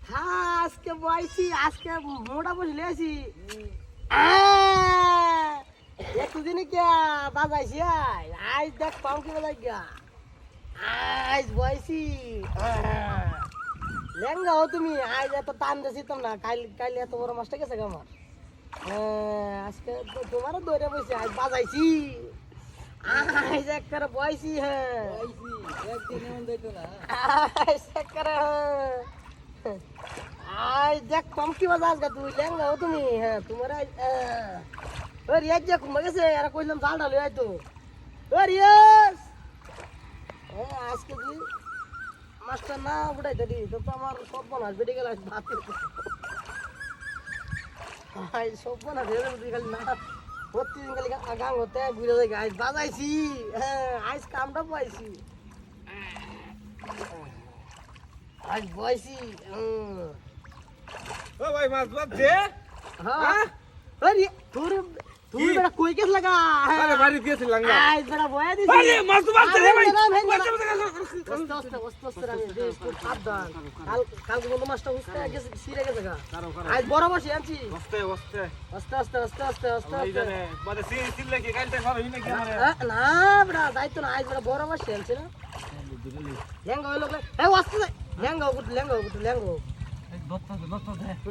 আজকে বইছি আজকে মোটা বসলে আছি একদিনে কে বাজাইছি আজ দেখ পাও কি বাজাই গা আজ বইছি লেঙ্গা হো তুমি আজ এত টান দিছি তোমরা কাল এত বড় মাছটা গেছে আমার আজকে তোমার দৌড়ে বসে আজ বাজাইছি আজ এক করে বইছি আজ দেখ কম কি বাজাস গা তুই লেঙ্গা হো তুমি তোমার রিয়াজ যে ঘুমা গেছে এরা কইলাম জাল ঢালে হয়তো রিয়াজ আজকে তুই মাস্টার না উঠাইতে দি তো আমার সব বানাস বেটে গেল ভাত সব বানাস খালি না প্রতিদিন খালি গাং হতে বুঝে যায় আজ বাজাইছি আজ কামটা পাইছি আজ বইছি ও ভাই মাছ বাজছে হ্যাঁ আরে তোর তুই বড় কই কেস লাগা আরে বাড়ি দিয়েছিলাম না আজ বড় বয়া দিছি আরে মাছ তো বাজছে রে ভাই অস্তে রামি দেশ তো সাবধান কাল কোন মাছটা উস্তে গেছে সিরে গেছে গা আজ বড় বসে আনছি আস্তে এই জানে বাদে সিলে কি কালতে হবে না কি মানে না বড় দায়িত্ব না আজ বড় বড় বসে আনছি না লেঙ্গা হইলো এ অস্তে লেঙ্গা লেঙ্গা তুই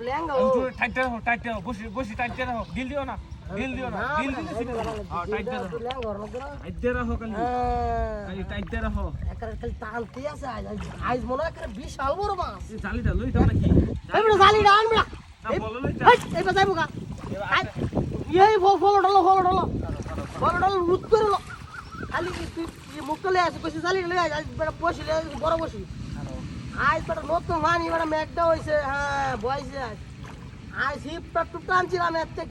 লেঙ্গা তুই টাইট বসি টাইট রাখো দিল দিও না দিল দিল টাইট রাখো লেঙ্গা হলো না টাইট রাখো কালি টাইট রাখো একার খালি টানতে আছে আজ মনে হয় একটা বিশাল বড় মাছ এই জালিটা লই দাও নাকি এই বড় জালিটা আন বড় না বলো লই এই বাজাইবো গা এই ফলো ডলো রুট করে লো খালি তুই মুখটা লয়ে আছে কইছে জালি লয়ে আজ বড় বসিলে বড় বসি আজ বড় নতুন মানি বড় মেঘটা হইছে হ্যাঁ বইছে আজ হিপটা টুকটা আনছিলাম এতে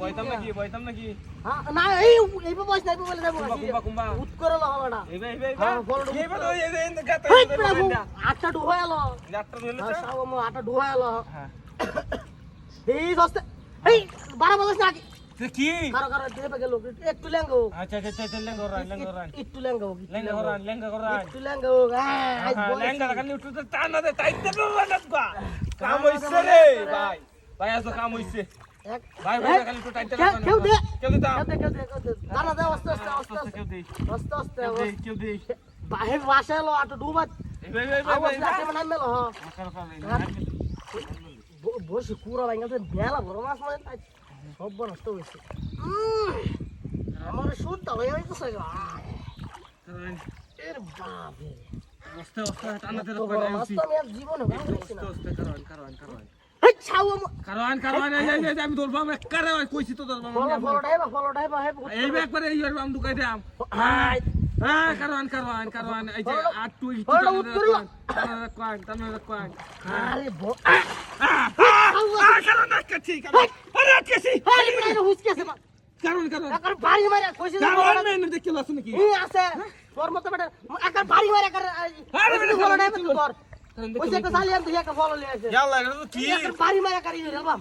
কি বইতাম নাকি হ্যাঁ না এই বয়স নাই বলে যাবো কুম্বা উত করে লো হলাটা এই বলো এই গাতা আটটা ডুবা এলো যাত্রা হইলো হ্যাঁ সাও মো আটটা ডুবা এলো হ্যাঁ এই সস্তে এই 12 বাজে না সে কি কারো দিতে গেল একটু লেঙ্গো আচ্ছা লেঙ্গা রান একটু লেঙ্গো লেঙ্গা রান একটু লেঙ্গো আজ লেঙ্গা কানি উঠতে টানা দে টাইতে বানাত গা কাম হইছে রে ভাই আজ কাম হইছে এক ভাই কানি তো টাইতে কেউ দে কেউ দিতা কেউ দে দানা দে আস্তে কেউ দে কেউ দে বাহে বাসালো আটো ডুবাত আওয়াজ লাগে মানে মেলো বসে কুড়া ভাঙাতে মেলা বড় মাছ মানে সব নষ্ট হয়েছে আমার সুদটা হয়ে গেছে এর বাপরে অস্তে টানা দে বড় মাছ তো আমি আর জীবনে ভাঙছি না কারণ এই ছাও কারণ এই আমি দরবাম একবারে কইছি তো দরবাম ফলোটাই বা এই একবারে এই আমি দুকাই দাম হ্যাঁ কারণ এই যে আট টু ইট কারণ আরে কারণ কাছি আরে কাছি আরে বড় হুসকেছে মা কারণ একবার বাড়ি মারা কইছে কারণ মেনে দেখতে লাছ নাকি এই আছে তোর মত বেটা একবার বাড়ি মারা কর আরে ফলোটাই বা তোর ওই যে একটা সালিয়াম তুই একটা ফলো লিয়ে আছে ইয়াল্লা কি একবার বাড়ি মারা করি রে বাবা